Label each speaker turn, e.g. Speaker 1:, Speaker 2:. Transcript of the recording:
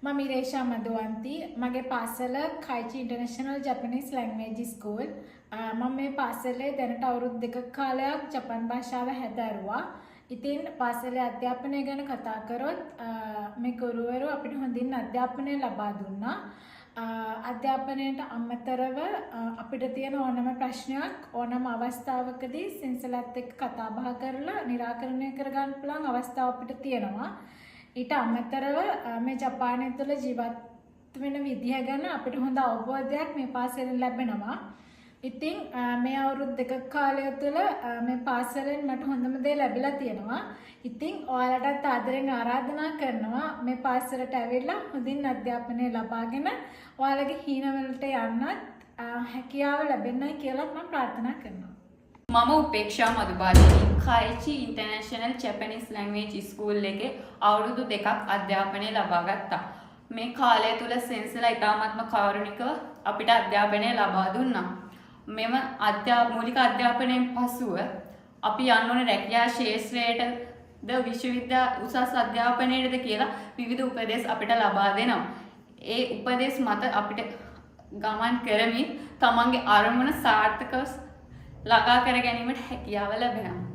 Speaker 1: මම ඉරේෂා මදුවන්ති මගේ පාසල කයිචි international Japanese language school මම මේ පාසලේ දැනට අවුරුදු 2ක කාලයක් ජපන් භාෂාව හැදෑරුවා. ඉතින් පාසලේ අධ්‍යාපනය ගැන කතා කරොත් මේ ගුරුවරු අපිට හොඳින් අධ්‍යාපනය ලබා දුන්නා. අධ්‍යාපනයට අමතරව අපිට තියෙන ඕනම ප්‍රශ්නයක් ඕනම අවස්ථාවකදී සින්සලත් එක්ක කතා බහ කරලා निराකරණය කරගන්න පුළුවන් අවස්ථාව අපිට තියෙනවා. ඊට අමතරව මේ ජපානය තුළ ජීවත් වෙන විදිහ ගැන අපිට හොඳ අවබෝධයක් මේ පාසලෙන් ලැබෙනවා. ඉතින් මේ අවුරුදු 2ක කාලය තුළ මේ පාසලෙන් මට හොඳම දේ ලැබිලා තියෙනවා. ඉතින් ඔයාලටත් ආදරෙන් ආරාධනා කරනවා මේ පාසලට ඇවිල්ලා හොඳින් අධ්‍යාපනය ලබාගෙන ඔයාලගේ හීනවලට යන්නත් හැකියාව ලැබෙන්නයි කියලා මම ප්‍රාර්ථනා කරනවා.
Speaker 2: මම උපේක්ෂා මදුබාෂිනී කයිචි ඉන්ටර්නැෂනල් ජැපනීස් ලැන්ග්වේජ් ස්කූල් එකේ අවුරුදු 2ක් අධ්‍යාපනය ලබා ගත්තා. මේ කාලය තුල සෙන්සලා ඉතාමත්ම කාරුණිකව අපිට අධ්‍යාපනය ලබා දුන්නා. මෙම මූලික අධ්‍යාපනයෙන් පසුව අපි යන්න ඕනේ රැකියා ශාස්ත්‍රයටද විශ්වවිද්‍යාල උසස් අධ්‍යාපනයේද කියලා විවිධ උපදෙස් අපිට ලබා දෙනවා. ඒ උපදෙස් මත අපිට ගමන් කරමින් තමන්ගේ අරමුණ සාර්ථකව ළඟා කර ගැනීමට හැකියාව ලැබෙනවා.